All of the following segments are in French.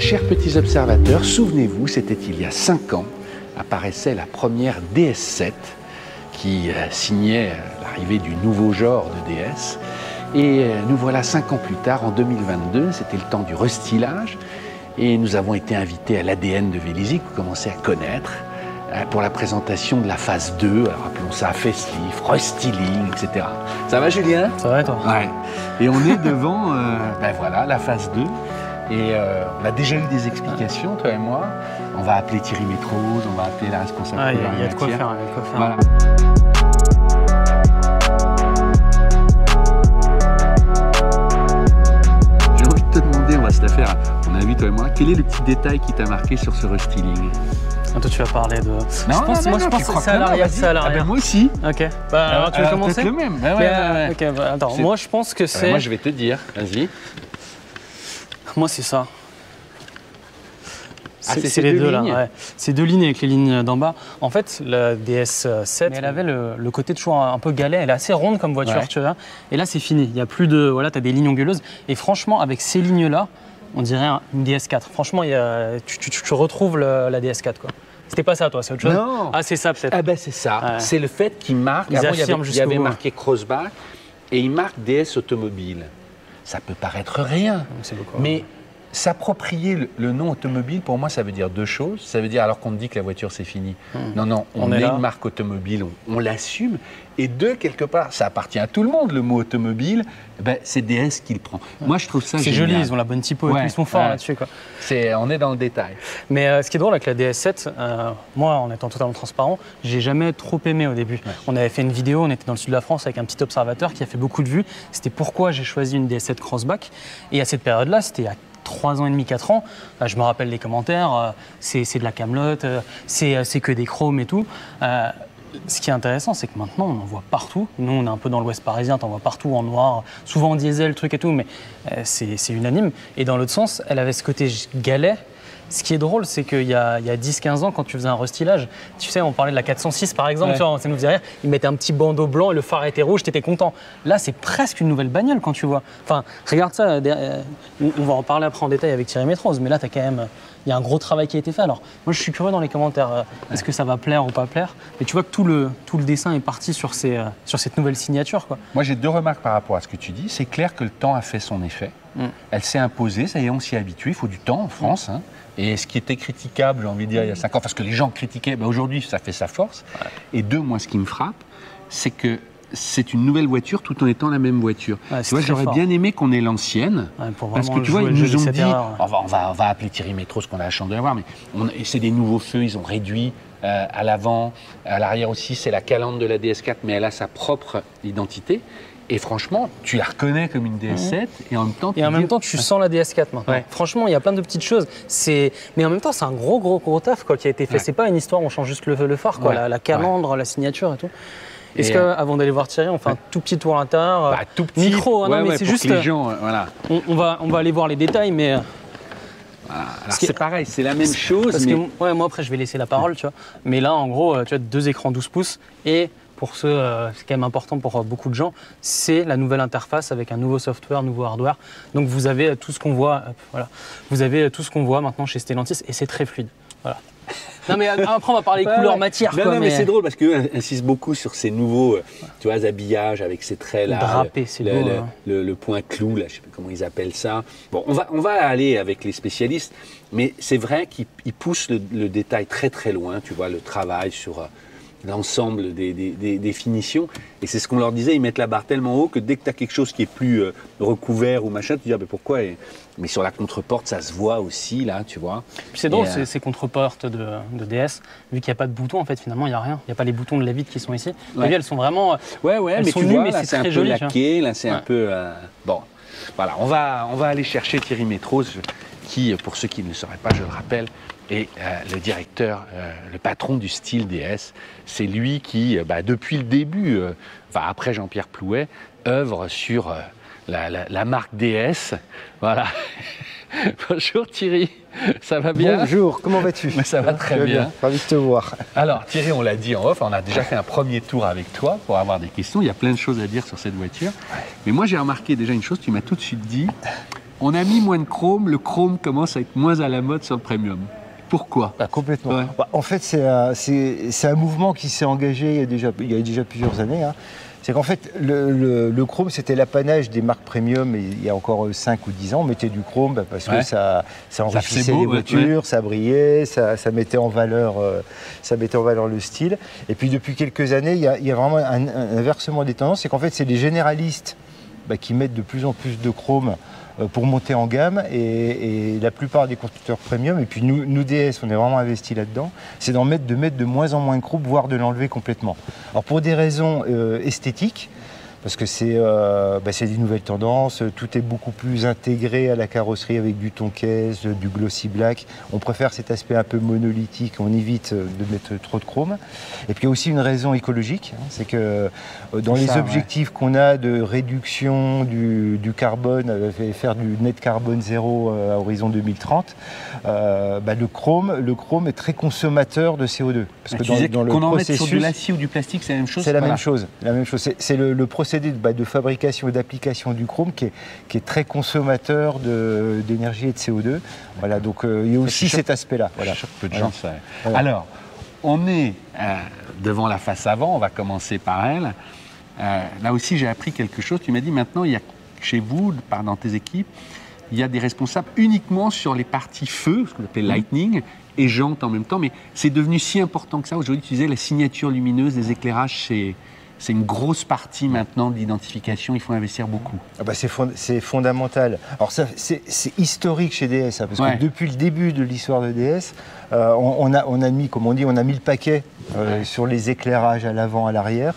Chers petits observateurs, souvenez-vous, c'était il y a 5 ans, apparaissait la première DS7 qui signait l'arrivée du nouveau genre de DS. Et nous voilà 5 ans plus tard, en 2022, c'était le temps du restylage. Et nous avons été invités à l'ADN de Vélizy, que vous commencez à connaître, pour la présentation de la phase 2. Alors appelons ça facelift, restyling, etc. Ça va, Julien? Ça va et toi? Ouais. Et on est devant ben voilà, la phase 2. Et on a déjà eu des explications, toi et moi. On va appeler Thierry Métrose, on va appeler la responsable. Il y a de quoi faire, il y a de quoi faire. Voilà. J'ai envie de te demander, on va se la faire, on a vu toi et moi, quel est le petit détail qui t'a marqué sur ce restyling? Toi, tu vas parler de... Non, je pense que c'est à l'arrière, c'est à l'arrière. Moi aussi. Ok. Bah, alors, tu veux commencer? le même. Ouais. Ok, bah, attends, moi, je pense que c'est... Moi, je vais te dire, vas-y. Moi, c'est ça. C'est c'est les deux là, ouais. C'est deux lignes avec les lignes d'en bas. En fait, la DS7, elle avait le côté toujours un peu galet. Elle est assez ronde comme voiture, tu vois. Et là, c'est fini. Il n'y a plus de... Voilà, tu as des lignes anguleuses. Et franchement, avec ces lignes-là, on dirait une DS4. Franchement, tu retrouves la DS4, quoi. C'était pas ça, toi, c'est autre chose? Non. Ah, c'est ça, peut-être. Ah ben, c'est ça. Ouais. C'est le fait qu'il marque... Avant, il y avait marqué Crossback et il marque DS Automobile. Ça peut paraître rien, mais s'approprier le nom automobile, pour moi, ça veut dire deux choses. Ça veut dire, alors qu'on te dit que la voiture, c'est fini. Non, on est une marque automobile, on l'assume. Et deux, quelque part, ça appartient à tout le monde, le mot automobile, ben, c'est DS qui le prend. Moi, je trouve ça génial. C'est joli, ils ont la bonne typo, ils sont forts là-dessus. On est dans le détail. Mais ce qui est drôle avec la DS7, moi, en étant totalement transparent, j'ai jamais trop aimé au début. Ouais. On avait fait une vidéo, on était dans le sud de la France avec un petit observateur qui a fait beaucoup de vues. C'était pourquoi j'ai choisi une DS7 Crossback. Et à cette période-là, c'était à 3 ans et demi, 4 ans, je me rappelle les commentaires, c'est de la camelote, c'est que des chromes et tout. Ce qui est intéressant, c'est que maintenant, on en voit partout. Nous, on est un peu dans l'ouest parisien, t'en vois partout en noir, souvent en diesel, truc et tout, mais c'est unanime. Et dans l'autre sens, elle avait ce côté galet. Ce qui est drôle, c'est qu'il y a 10-15 ans, quand tu faisais un restylage, tu sais, on parlait de la 406 par exemple, tu vois, ça nous faisait rire, ils mettaient un petit bandeau blanc et le phare était rouge, t'étais content. Là, c'est presque une nouvelle bagnole quand tu vois. Enfin, regarde ça, on va en parler après en détail avec Thierry Métrose, mais là, t'as quand même... Il y a un gros travail qui a été fait. Alors, moi, je suis curieux dans les commentaires. Est-ce que ça va plaire ou pas plaire? Mais tu vois que tout le dessin est parti sur cette nouvelle signature, quoi. Moi, j'ai deux remarques par rapport à ce que tu dis. C'est clair que le temps a fait son effet. Elle s'est imposée, ça y est, on s'y est habitué. Il faut du temps en France. Hein. Et ce qui était critiquable, j'ai envie de dire, il y a 5 ans, parce que les gens critiquaient, ben aujourd'hui, ça fait sa force. Et deux, moi, ce qui me frappe, c'est que c'est une nouvelle voiture tout en étant la même voiture. Tu vois, j'aurais bien aimé qu'on ait l'ancienne, parce que tu vois, ils nous ont dit, on va appeler Thierry Métrose, qu'on a la chance de l'avoir, mais c'est des nouveaux feux, ils ont réduit à l'avant, à l'arrière aussi, c'est la calandre de la DS4, mais elle a sa propre identité. Et franchement, tu la reconnais comme une DS7 et en même temps, tu sens la DS4 maintenant. Ouais. Franchement, il y a plein de petites choses. Mais en même temps, c'est un gros taf quoi, qui a été fait. C'est pas une histoire où on change juste le phare, quoi, la calandre, la signature et tout. Est-ce qu'avant d'aller voir Thierry, on fait un tout petit tour à l'intérieur, tout petit micro, non, mais c'est juste. Les gens, voilà. On va aller voir les détails, mais. C'est pareil, c'est la même chose. Parce que moi après, je vais laisser la parole, tu vois. Mais là, en gros, tu as 2 écrans 12 pouces et pour ceux, c'est quand même important pour beaucoup de gens, c'est la nouvelle interface avec un nouveau software, nouveau hardware. Donc vous avez tout ce qu'on voit, vous avez tout ce qu'on voit maintenant chez Stellantis et c'est très fluide. Voilà. Non mais après on va parler couleur matière. Non, mais c'est drôle parce qu'eux insistent beaucoup sur ces nouveaux tu vois, habillages avec ces traits là. Drapé, c'est beau. Le point clou, là, je ne sais pas comment ils appellent ça. Bon, on va aller avec les spécialistes, mais c'est vrai qu'ils poussent le détail très loin, tu vois, le travail sur l'ensemble des finitions. Et c'est ce qu'on leur disait, ils mettent la barre tellement haut que dès que tu as quelque chose qui est plus recouvert ou machin, tu te dis, ah, mais pourquoi mais sur la contreporte, ça se voit aussi, là, tu vois. C'est drôle, ces contreportes de DS, vu qu'il n'y a pas de boutons, en fait, finalement, il n'y a rien. Il n'y a pas les boutons de la vitre qui sont ici. Ouais. Elles sont vraiment... mais tu vois, là, c'est un peu laqué, là, c'est un peu... Bon, voilà, on va aller chercher Thierry Métrose, qui, pour ceux qui ne le sauraient pas, je le rappelle, est le directeur, le patron du style DS. C'est lui qui, depuis le début, après Jean-Pierre Plouet, œuvre sur la marque DS. Voilà. Bonjour Thierry, ça va bien? Bonjour, comment vas-tu? Ça va très bien. Ravi de te voir. Alors Thierry, on l'a dit en off, on a déjà fait un premier tour avec toi pour avoir des questions. Il y a plein de choses à dire sur cette voiture. Mais moi j'ai remarqué déjà une chose, tu m'as tout de suite dit, On a mis moins de chrome, le chrome commence à être moins à la mode sur le premium. Pourquoi? Complètement. Ouais. En fait, c'est un mouvement qui s'est engagé il y a déjà plusieurs années. Hein. C'est qu'en fait, le chrome, c'était l'apanage des marques premium il y a encore 5 ou 10 ans. On mettait du chrome parce que ça enrichissait les voitures, ça brillait, ça mettait en valeur, le style. Et puis depuis quelques années, il y a vraiment un inversement des tendances. C'est qu'en fait, c'est les généralistes qui mettent de plus en plus de chrome pour monter en gamme, et la plupart des constructeurs premium, et puis nous DS, on est vraiment investi là-dedans, c'est de mettre de moins en moins de chrome, voire de l'enlever complètement. Alors pour des raisons esthétiques, parce que c'est des nouvelles tendances, tout est beaucoup plus intégré à la carrosserie avec du ton caisse, du glossy black. On préfère cet aspect un peu monolithique, on évite de mettre trop de chrome. Et puis il y a aussi une raison écologique, hein, c'est que dans les objectifs qu'on a de réduction du carbone, faire du net carbone zéro à horizon 2030, le chrome est très consommateur de CO2. Parce que dans le qu'on en processus, mette sur de l'acier ou du plastique, c'est la même chose. C'est la même chose. C'est le processus de fabrication et d'application du chrome qui est très consommateur d'énergie et de CO2. Voilà, donc il y a aussi cet aspect-là. Voilà. Peu de gens savent. Voilà. Alors, on est devant la face avant, on va commencer par elle. Là aussi, j'ai appris quelque chose. Tu m'as dit maintenant, il y a chez vous, dans tes équipes, il y a des responsables uniquement sur les parties feu, ce qu'on appelle lightning, et jantes en même temps. Mais c'est devenu si important que ça. Aujourd'hui, tu disais la signature lumineuse, les éclairages, c'est une grosse partie maintenant de l'identification, il faut investir beaucoup. C'est fondamental. Alors c'est historique chez DS, parce que depuis le début de l'histoire de DS, on a mis, comme on dit, on a mis le paquet sur les éclairages à l'avant, à l'arrière.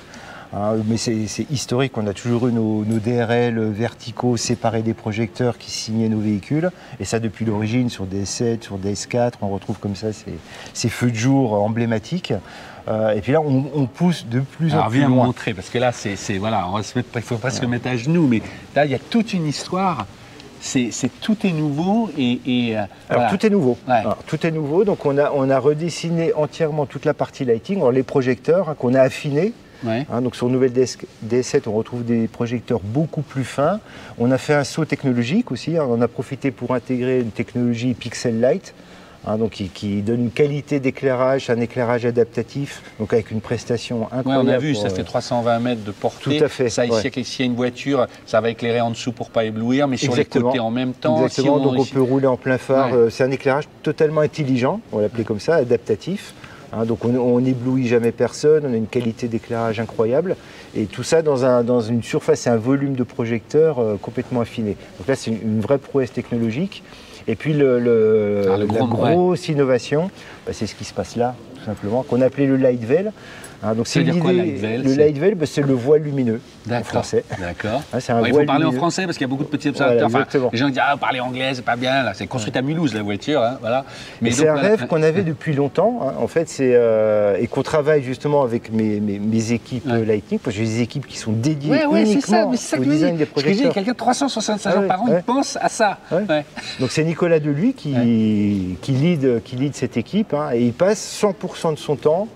Mais c'est historique, on a toujours eu nos DRL verticaux séparés des projecteurs qui signaient nos véhicules, et ça depuis l'origine sur DS7, sur DS4, on retrouve comme ça ces feux de jour emblématiques. Et puis là, on pousse de plus en plus loin. Viens me montrer, parce que là, voilà, il faut presque se mettre à genoux, mais là, il y a toute une histoire. Tout est nouveau Alors voilà. tout est nouveau. Ouais. Alors, tout est nouveau. Donc on a redessiné entièrement toute la partie lighting. Alors, les projecteurs qu'on a affinés. Ouais. Donc sur nouvelle DS7, on retrouve des projecteurs beaucoup plus fins. On a fait un saut technologique aussi. On a profité pour intégrer une technologie Pixel Light. Donc qui donne une qualité d'éclairage, un éclairage adaptatif, donc avec une prestation incroyable. On a vu, ça fait 320 mètres de portée. Tout à fait. Ça, s'il y a une voiture, ça va éclairer en dessous pour ne pas éblouir, mais sur les côtés en même temps. Exactement, donc on peut rouler en plein phare. C'est un éclairage totalement intelligent, on l'appelait comme ça, adaptatif. Donc on n'éblouit jamais personne, on a une qualité d'éclairage incroyable, et tout ça dans une surface et un volume de projecteurs complètement affiné. Donc là, c'est une vraie prouesse technologique. Et puis la grosse innovation, c'est ce qui se passe là, tout simplement, qu'on appelait le Light Veil. Donc c'est l'idée. Le Light Veil, c'est le voile lumineux en français. D'accord. Il faut parler en français parce qu'il y a beaucoup de petits observateurs. Voilà, les gens disent parler anglais, c'est pas bien. Là, c'est construit à Mulhouse la voiture, voilà. Mais c'est un rêve qu'on avait depuis longtemps. En fait, et qu'on travaille justement avec mes équipes Lightning, parce que j'ai des équipes qui sont dédiées uniquement au design des projecteurs. Quelqu'un de 365 jours par an, il pense à ça. Donc c'est Nicolas Deluy qui lead cette équipe, et il passe 100% de son temps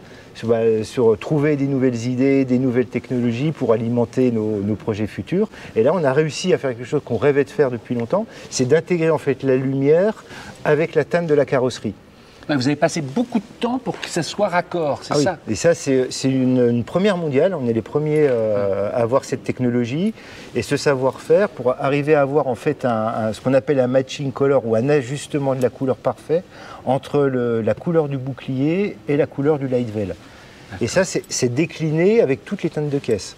sur trouver des nouvelles idées, des nouvelles technologies pour alimenter nos projets futurs. Et là, on a réussi à faire quelque chose qu'on rêvait de faire depuis longtemps, c'est d'intégrer en fait la lumière avec la teinte de la carrosserie. Vous avez passé beaucoup de temps pour que ça soit raccord, c'est ça? Et ça, c'est une première mondiale. On est les premiers à avoir cette technologie et ce savoir-faire pour arriver à avoir en fait ce qu'on appelle un matching color, ou un ajustement de la couleur parfait entre la couleur du bouclier et la couleur du Light Veil. Et ça, c'est décliné avec toutes les teintes de caisse.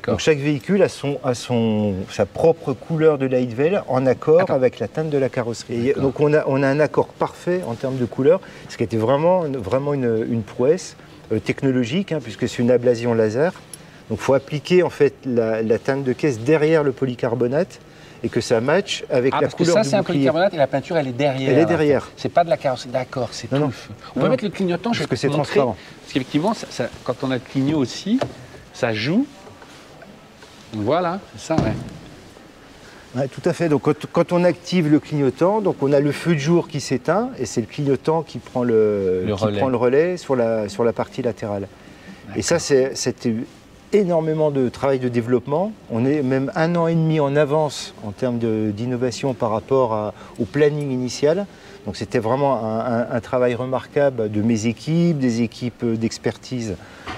Donc chaque véhicule a sa propre couleur de Light Veil en accord avec la teinte de la carrosserie. Donc on a un accord parfait en termes de couleur, ce qui était vraiment une prouesse technologique, puisque c'est une ablasion laser. Donc il faut appliquer en fait la teinte de caisse derrière le polycarbonate et que ça match avec la couleur du bouclier. Ça, c'est un polycarbonate et la peinture, elle est derrière. Elle est derrière. C'est pas de la carrosserie. D'accord, c'est tout. On peut mettre le clignotant, parce que c'est transparent. Parce qu'effectivement, quand on a le clignot aussi, ça joue. Voilà, c'est ça, Tout à fait. Donc quand on active le clignotant, donc on a le feu de jour qui s'éteint et c'est le clignotant qui prend le relais sur la partie latérale. Et ça, c'était énormément de travail de développement. On est même 1 an et demi en avance en termes d'innovation par rapport au planning initial. Donc c'était vraiment un travail remarquable de mes équipes, des équipes d'expertise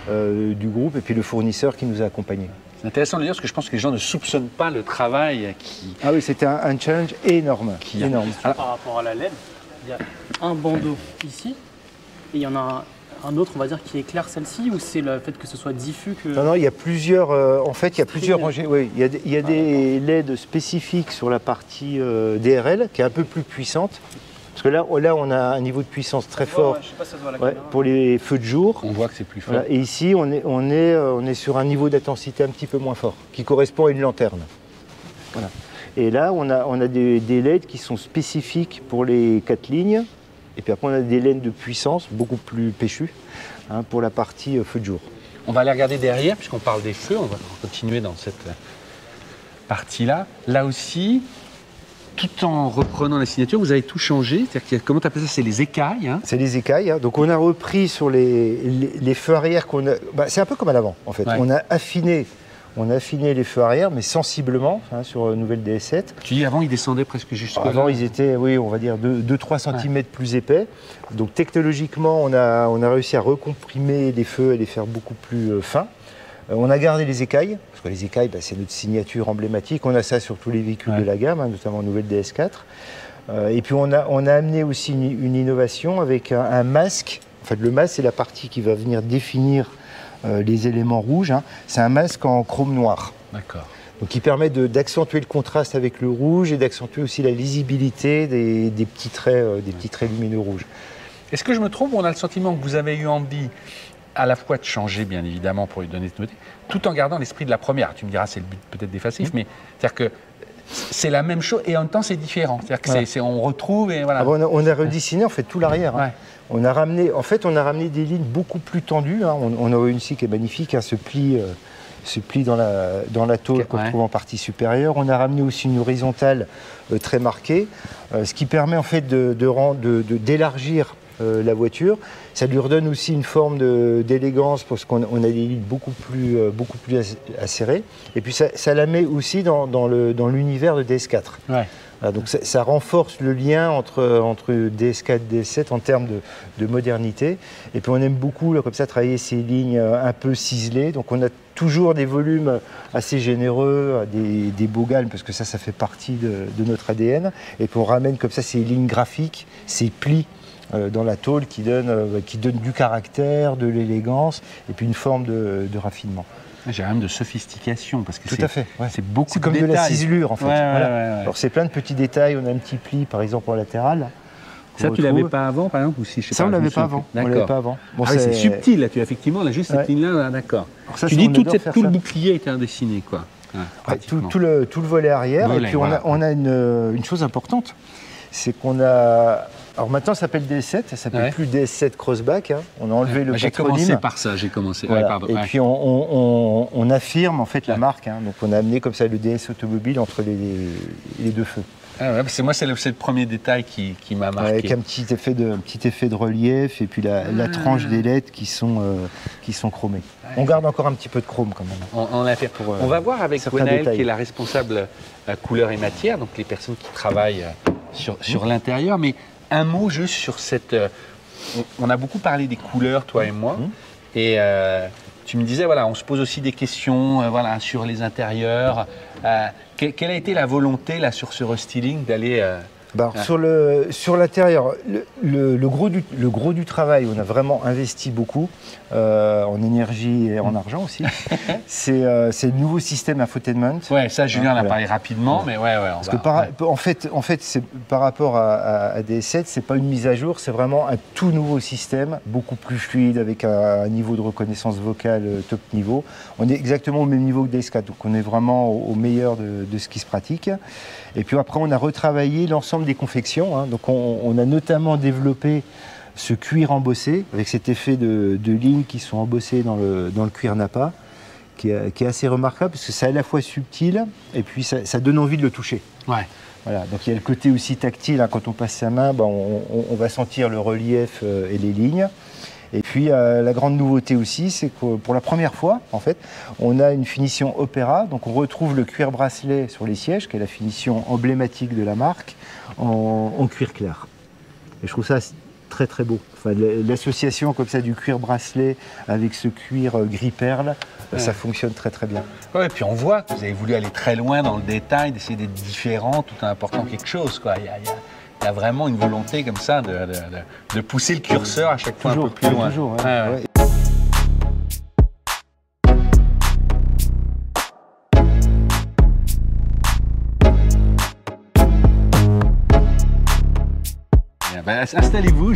du groupe et puis le fournisseur qui nous a accompagnés. C'est intéressant de le dire parce que je pense que les gens ne soupçonnent pas le travail qui... Ah oui, c'était un challenge énorme. énorme. Par rapport à la LED, il y a un bandeau ici et il y en a un autre, on va dire, qui éclaire celle-ci, ou c'est le fait que ce soit diffus que... Non, il y a plusieurs, en fait, il y a plusieurs rangées. Oui, il y a des LED spécifiques sur la partie DRL qui est un peu plus puissante. Parce que là, on a un niveau de puissance très fort je sais pas si ça se voit à la caméra. pour les feux de jour. On voit que c'est plus fort. Voilà. Et ici, on est sur un niveau d'intensité un petit peu moins fort, qui correspond à une lanterne. Voilà. Et là, on a des LED qui sont spécifiques pour les 4 lignes. Et puis après, on a des LED de puissance beaucoup plus péchues pour la partie feu de jour. On va aller regarder derrière, puisqu'on parle des feux, on va continuer dans cette partie-là. Là aussi, tout en reprenant la signature, vous avez tout changé. C'est-à-dire comment tu appelles ça? C'est les écailles, hein? C'est les écailles. Hein. Donc on a repris sur les feux arrière qu'on a... c'est un peu comme à l'avant, en fait. Ouais. On a affiné les feux arrière, mais sensiblement, sur la nouvelle DS7. Tu dis avant, ils descendaient presque jusqu'à Avant, ils étaient, oui, on va dire 2-3 cm plus épais. Donc technologiquement, on a réussi à recomprimer les feux et les faire beaucoup plus fins. On a gardé les écailles, parce que les écailles, c'est notre signature emblématique. On a ça sur tous les véhicules de la gamme, notamment nouvelle DS4. Et puis on a amené aussi une innovation avec un masque. En fait, le masque, c'est la partie qui va venir définir les éléments rouges. C'est un masque en chrome noir. D'accord. Donc qui permet d'accentuer le contraste avec le rouge et d'accentuer aussi la lisibilité des petits traits lumineux rouges. Est-ce que je me trompe ou on a le sentiment que vous avez eu envie à la fois de changer, bien évidemment, pour lui donner cette nouveauté, tout en gardant l'esprit de la première? Tu me diras, c'est le but peut-être des Facelift, mais c'est-à-dire que c'est la même chose et en même temps c'est différent. C'est-à-dire que on retrouve et voilà. On a redessiné en fait tout l'arrière. Ouais. On a ramené des lignes beaucoup plus tendues. On a une scie qui est magnifique, se plie dans la tôle qu'on trouve en partie supérieure. On a ramené aussi une horizontale très marquée, ce qui permet en fait d'élargir la voiture. Ça lui redonne aussi une forme d'élégance parce qu'on a des lignes beaucoup plus acérées. Et puis ça la met aussi dans l'univers de DS4. Ouais. Voilà, donc ça renforce le lien entre DS4 et DS7 en termes de modernité. Et puis on aime beaucoup comme ça travailler ces lignes un peu ciselées. Donc on a toujours des volumes assez généreux, des beaux galmes, parce que ça fait partie de notre ADN. Et puis on ramène comme ça ces lignes graphiques, ces plis dans la tôle qui donnent du caractère, de l'élégance et puis une forme de raffinement. J'ai même de sophistication parce que tout à fait. Ouais. C'est beaucoup de comme détails. De la ciselure en fait. Ouais, voilà. Ouais. Alors c'est plein de petits détails. On a un petit pli par exemple en latéral. Ça tu l'avais pas avant par exemple ou si, je sais ça pas, on l'avait pas avant. D'accord. On l'avait pas avant. Bon, c'est subtil là. Tu as effectivement là juste cette ligne là. D'accord. Tu dis tout le bouclier était indessiné quoi. Tout le volet arrière. Et puis on a une chose importante, c'est qu'on a... Alors maintenant, ça s'appelle DS7, ça s'appelle plus DS7 Crossback. On a enlevé le patronyme. J'ai commencé par ça, Voilà. Pardon. Et puis on affirme en fait la marque. Donc on a amené comme ça le DS automobile entre les deux feux. Ah ouais, moi c'est le premier détail qui m'a marqué. Avec un petit effet de relief et puis la tranche des LED qui sont chromées. Ouais. On garde encore un petit peu de chrome quand même. On va voir avec Gwenaëlle qui est la responsable couleur et matière, donc les personnes qui travaillent sur l'intérieur. Mais un mot juste sur cette... On a beaucoup parlé des couleurs, toi et moi, et tu me disais, voilà, on se pose aussi des questions sur les intérieurs. Quelle a été la volonté là, sur ce restyling d'aller... Sur l'intérieur, le gros du travail, on a vraiment investi beaucoup en énergie et en argent aussi. C'est le nouveau système infotainment. Ouais, ça Julien l'a parlé rapidement, mais parce que en fait, c'est par rapport à DS7, c'est pas une mise à jour, c'est vraiment un tout nouveau système, beaucoup plus fluide, avec un niveau de reconnaissance vocale top niveau. On est exactement au même niveau que DS4, donc on est vraiment au meilleur de ce qui se pratique. Et puis après, on a retravaillé l'ensemble des confections. Donc on a notamment développé ce cuir embossé, avec cet effet de lignes qui sont embossées dans le cuir Nappa, qui est assez remarquable, parce que c'est à la fois subtil, et puis ça donne envie de le toucher. Ouais. Voilà, donc il y a le côté aussi tactile, quand on passe sa main, on va sentir le relief et les lignes. Et puis la grande nouveauté aussi, c'est que pour la première fois, en fait, on a une finition Opera. Donc on retrouve le cuir bracelet sur les sièges, qui est la finition emblématique de la marque, en cuir clair. Et je trouve ça très très beau. Enfin, l'association comme ça du cuir bracelet avec ce cuir gris perle, ça fonctionne très très bien. Ouais, et puis on voit que vous avez voulu aller très loin dans le détail, d'essayer d'être différent tout en apportant quelque chose, quoi. Il y a vraiment une volonté comme ça de pousser le curseur à chaque fois un peu plus loin. Toujours, ouais. Ouais. Ben, installez-vous.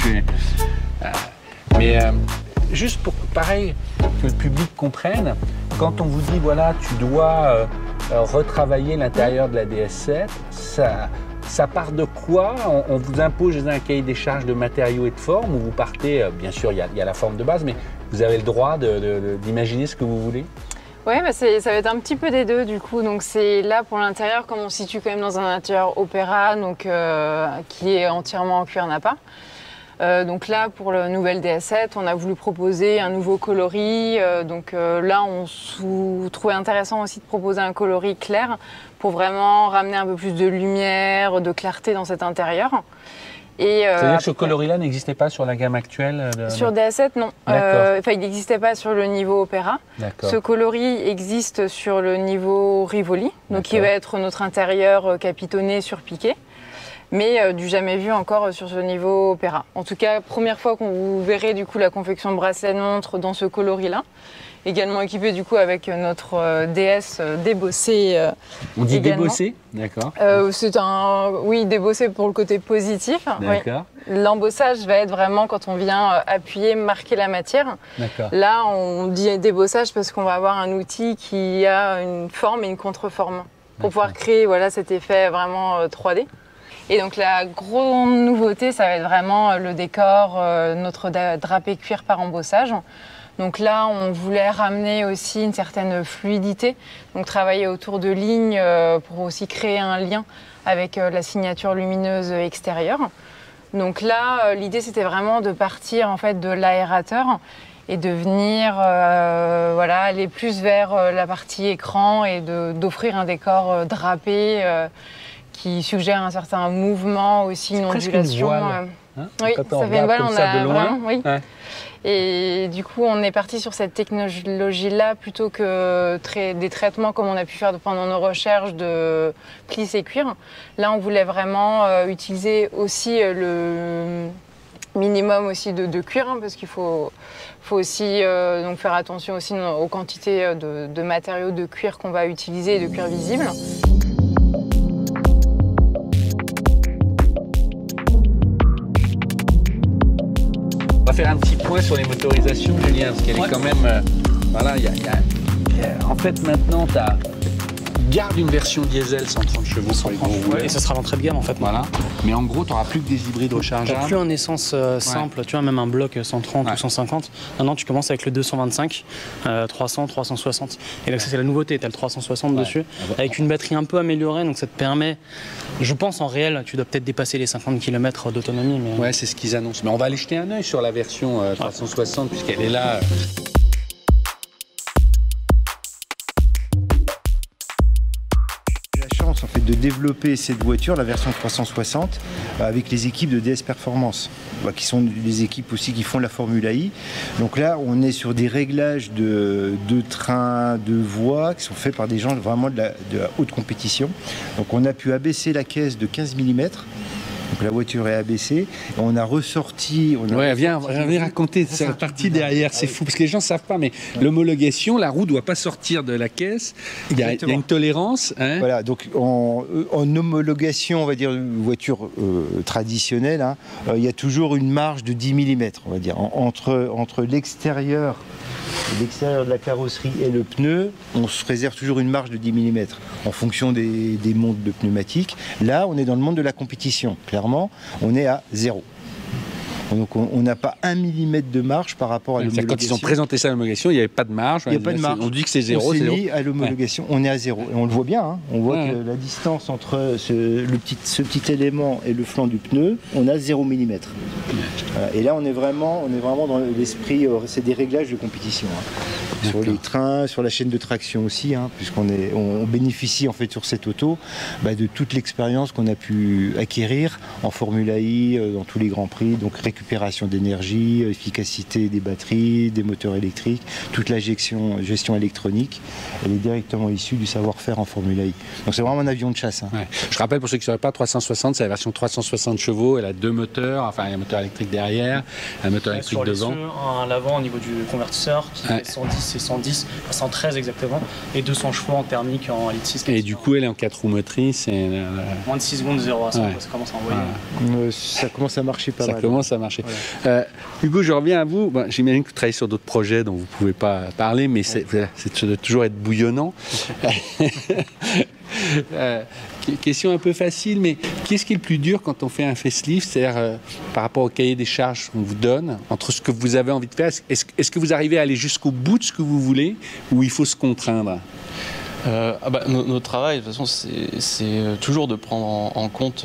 Juste pour pareil que le public comprenne, quand on vous dit voilà, tu dois retravailler l'intérieur de la DS7, ça part de quoi? On vous impose un cahier des charges de matériaux et de formes, ou vous partez, bien sûr il y a la forme de base, mais vous avez le droit d'imaginer ce que vous voulez? Oui, bah ça va être un petit peu des deux du coup. Donc c'est là pour l'intérieur, comme on se situe quand même dans un intérieur Opera, donc qui est entièrement en cuir Nappa. Donc là, pour le nouvel DS7, on a voulu proposer un nouveau coloris. Là, on trouvait intéressant aussi de proposer un coloris clair pour vraiment ramener un peu plus de lumière, de clarté dans cet intérieur. C'est-à-dire que ce coloris-là n'existait pas sur la gamme actuelle Sur DS7, non. Il n'existait pas sur le niveau Opera. Ce coloris existe sur le niveau Rivoli, donc qui va être notre intérieur capitonné, surpiqué, mais du jamais vu encore sur ce niveau Opera. En tout cas, première fois qu'on vous verrez du coup la confection de bracelet de montre dans ce coloris-là. Également équipé du coup avec notre DS débossé. On dit débossé, d'accord. C'est débossé pour le côté positif. D'accord. Oui. L'embossage va être vraiment quand on vient appuyer, marquer la matière. D'accord. Là, on dit débossage parce qu'on va avoir un outil qui a une forme et une contre-forme pour pouvoir créer cet effet vraiment 3D. Et donc la grande nouveauté, ça va être vraiment le décor, notre drapé cuir par embossage. Donc là, on voulait ramener aussi une certaine fluidité, donc travailler autour de lignes pour aussi créer un lien avec la signature lumineuse extérieure. Donc là, l'idée, c'était vraiment de partir en fait de l'aérateur et de venir aller plus vers la partie écran et d'offrir un décor drapé qui suggère un certain mouvement, aussi une ondulation. Oui, ça fait une voile, on a vraiment, oui. Ouais. Et du coup, on est parti sur cette technologie-là plutôt que des traitements comme on a pu faire pendant nos recherches de plisse et cuir. Là, on voulait vraiment utiliser aussi le minimum aussi de cuir, parce qu'il faut aussi donc faire attention aussi aux quantités de matériaux de cuir qu'on va utiliser et de cuir visible. On va faire un petit point sur les motorisations, Julien, parce qu'elle est quand même... en fait, maintenant, tu gardes une version diesel 130 chevaux pour les gros rouleurs. Et ce sera l'entrée de gamme, en fait. Voilà. Mais en gros, tu n'auras plus que des hybrides rechargeables. Tu n'as plus un essence simple, tu vois, même un bloc 130 ou 150. Maintenant, tu commences avec le 225, 300, 360. Et là, ça, c'est la nouveauté. Tu as le 360 dessus, avec une batterie un peu améliorée. Donc, ça te permet, je pense, en réel, tu dois peut-être dépasser les 50 km d'autonomie. Mais... Ouais, c'est ce qu'ils annoncent. Mais on va aller jeter un œil sur la version 360, puisqu'elle est là. En fait, de développer cette voiture, la version 360, avec les équipes de DS Performance, qui sont des équipes aussi qui font la Formule I. Donc là, on est sur des réglages de train, de voies qui sont faits par des gens vraiment de la haute compétition. Donc on a pu abaisser la caisse de 15 mm. Donc la voiture est abaissée. On a ressorti. Viens raconter cette partie derrière, c'est fou, parce que les gens ne savent pas, mais l'homologation, la roue ne doit pas sortir de la caisse. Il y a une tolérance. Hein. Voilà, donc en homologation, on va dire, une voiture traditionnelle, il y a toujours une marge de 10 mm, on va dire, entre l'extérieur de la carrosserie et le pneu, on se réserve toujours une marge de 10 mm en fonction des montres de pneumatiques. Là, on est dans le monde de la compétition. Clairement, on est à 0. Donc on n'a pas 1 millimètre de marge par rapport à l'homologation. Quand ils ont présenté ça à l'homologation, il n'y avait pas de marge. Il n'y a pas de marge. On dit que c'est zéro. On s'est mis à l'homologation, on est à 0. Et on le voit bien, hein. On voit que la distance entre ce petit élément et le flanc du pneu, on a 0 mm. Voilà. Et là, on est vraiment dans l'esprit, c'est des réglages de compétition. Hein. Sur les trains, sur la chaîne de traction aussi, hein, puisqu'on bénéficie en fait sur cette auto de toute l'expérience qu'on a pu acquérir en Formula I, dans tous les grands prix, donc récupération d'énergie, efficacité des batteries, des moteurs électriques, toute la gestion électronique, elle est directement issue du savoir-faire en Formula I. Donc c'est vraiment un avion de chasse. Hein. Ouais. Je rappelle pour ceux qui ne sauraient pas, 360, c'est la version 360 chevaux, elle a 2 moteurs, enfin il y a un moteur électrique derrière, un moteur électrique devant. Un à l'avant au niveau du convertisseur qui fait 110 et 110, enfin 113 exactement, et 200 chevaux en thermique en litre 6. Et du coup elle est en 4 roues motrices. Et moins de 6 secondes de 0 à 100, ça commence à envoyer. Ça commence à marcher pas mal. Ça commence à marcher. Voilà. Hugo, je reviens à vous. J'imagine que vous travaillez sur d'autres projets dont vous ne pouvez pas parler, mais ça doit toujours être bouillonnant. Question un peu facile, mais qu'est-ce qui est le plus dur quand on fait un facelift, c'est-à-dire par rapport au cahier des charges qu'on vous donne, entre ce que vous avez envie de faire, est-ce que vous arrivez à aller jusqu'au bout de ce que vous voulez, ou il faut se contraindre? Notre travail, de toute façon, c'est toujours de prendre en compte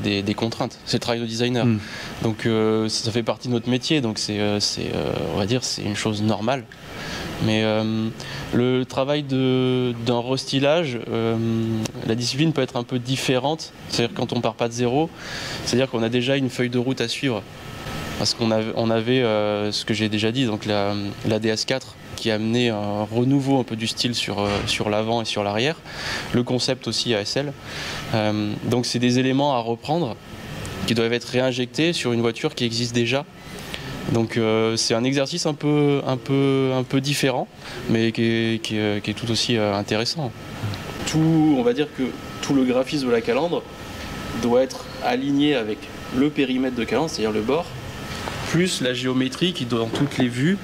des contraintes. C'est le travail de designer. Donc ça fait partie de notre métier, donc on va dire c'est une chose normale. Mais le travail d'un restylage, la discipline peut être un peu différente. C'est-à-dire quand on part pas de zéro, c'est-à-dire qu'on a déjà une feuille de route à suivre. Parce qu'on avait ce que j'ai déjà dit, donc la DS4, qui a amené un renouveau un peu du style sur l'avant et sur l'arrière. Le concept aussi ASL. Donc c'est des éléments à reprendre qui doivent être réinjectés sur une voiture qui existe déjà. Donc c'est un exercice un peu différent, mais qui est tout aussi intéressant. On va dire que tout le graphisme de la calandre doit être aligné avec le périmètre de calandre, c'est-à-dire le bord, plus la géométrie qui, dans toutes les vues,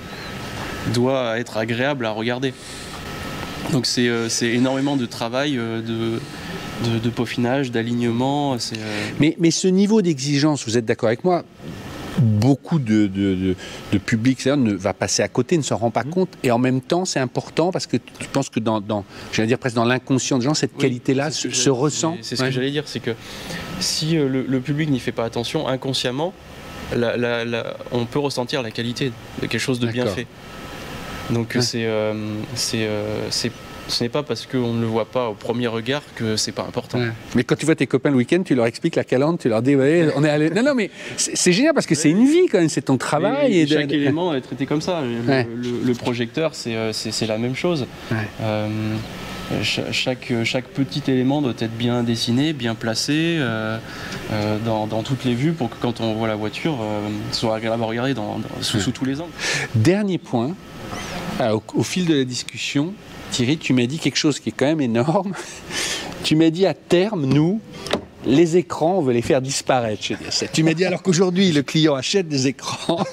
doit être agréable à regarder. Donc c'est énormément de travail, de peaufinage, d'alignement. Mais ce niveau d'exigence, vous êtes d'accord avec moi, beaucoup de public ne va passer à côté, ne s'en rend pas compte, et en même temps c'est important parce que tu penses que j'allais dire presque dans l'inconscient des gens, cette qualité-là se ressent. C'est ce que j'allais dire, c'est que si le public n'y fait pas attention, inconsciemment, on peut ressentir la qualité de quelque chose de bien fait. Donc ce n'est pas parce qu'on ne le voit pas au premier regard que c'est pas important. Ouais. Mais quand tu vois tes copains le week-end, tu leur expliques la calandre, tu leur dis ouais, on est allé. Non, mais c'est génial parce que c'est une vie quand même, c'est ton travail. Et chaque élément est traité comme ça. Le projecteur, c'est la même chose. Ouais. Chaque petit élément doit être bien dessiné, bien placé dans toutes les vues pour que quand on voit la voiture, ce soit agréable à regarder sous tous les angles. Dernier point, au fil de la discussion, Thierry, tu m'as dit quelque chose qui est quand même énorme. Tu m'as dit à terme, nous, les écrans, on veut les faire disparaître chez DS7. Tu m'as dit alors qu'aujourd'hui, le client achète des écrans.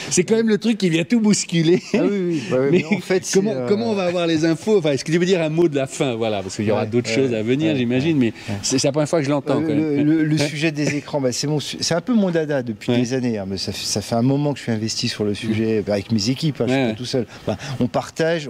C'est quand même le truc qui vient tout bousculer. Ah oui. Mais en fait, comment on va avoir les infos? Est-ce que tu veux dire un mot de la fin? Voilà, parce qu'il y aura d'autres choses à venir, j'imagine, mais c'est la première fois que je l'entends. Le sujet des écrans, c'est un peu mon dada depuis des années. Hein, mais ça fait un moment que je suis investi sur le sujet avec mes équipes. Hein, je suis pas tout seul. On partage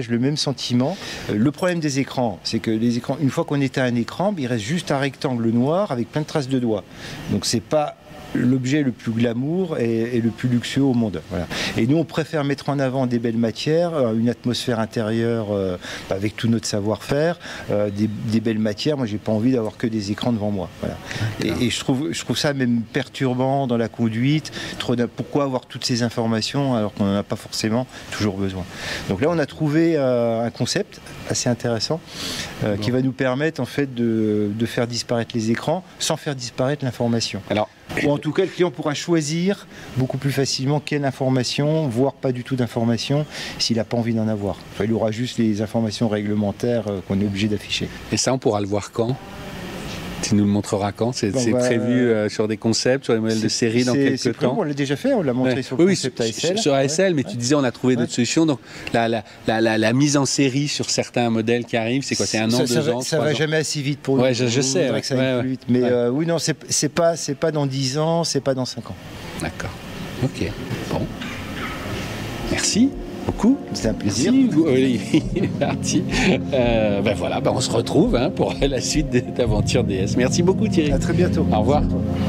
le même sentiment. Le problème des écrans, c'est que les écrans, une fois qu'on éteint un écran, il reste juste un rectangle noir avec plein de traces de doigts. Donc c'est pas l'objet le plus glamour et le plus luxueux au monde. Voilà. Et nous, on préfère mettre en avant des belles matières, une atmosphère intérieure avec tout notre savoir-faire, des belles matières. Moi, j'ai pas envie d'avoir que des écrans devant moi. Voilà. Et je trouve ça même perturbant dans la conduite. Pourquoi avoir toutes ces informations alors qu'on n'en a pas forcément toujours besoin? Donc là, on a trouvé un concept assez intéressant qui va nous permettre en fait de faire disparaître les écrans sans faire disparaître l'information. Ou en tout cas, le client pourra choisir beaucoup plus facilement quelle information, voire pas du tout d'informations, s'il n'a pas envie d'en avoir. Enfin, il aura juste les informations réglementaires qu'on est obligé d'afficher. Et ça, on pourra le voir quand? Tu nous le montreras quand? C'est prévu sur des concepts, sur les modèles de série dans quelques temps? On l'a déjà fait, on l'a montré sur le concept ASL. Sur ASL, mais tu disais on a trouvé d'autres solutions. Donc la mise en série sur certains modèles qui arrivent, c'est quoi? C'est 1 an, 2 ans? Ça va jamais assez vite pour nous. Ouais, je sais. Que ça aille plus vite. Mais oui, non, c'est pas dans 10 ans, c'est pas dans 5 ans. D'accord. Ok. Bon. Merci beaucoup. C'est un plaisir. Merci, Olivier Marty. Ben voilà, ben on se retrouve pour la suite d'Aventure DS. Merci beaucoup Thierry. À très bientôt. Au revoir. Merci à toi.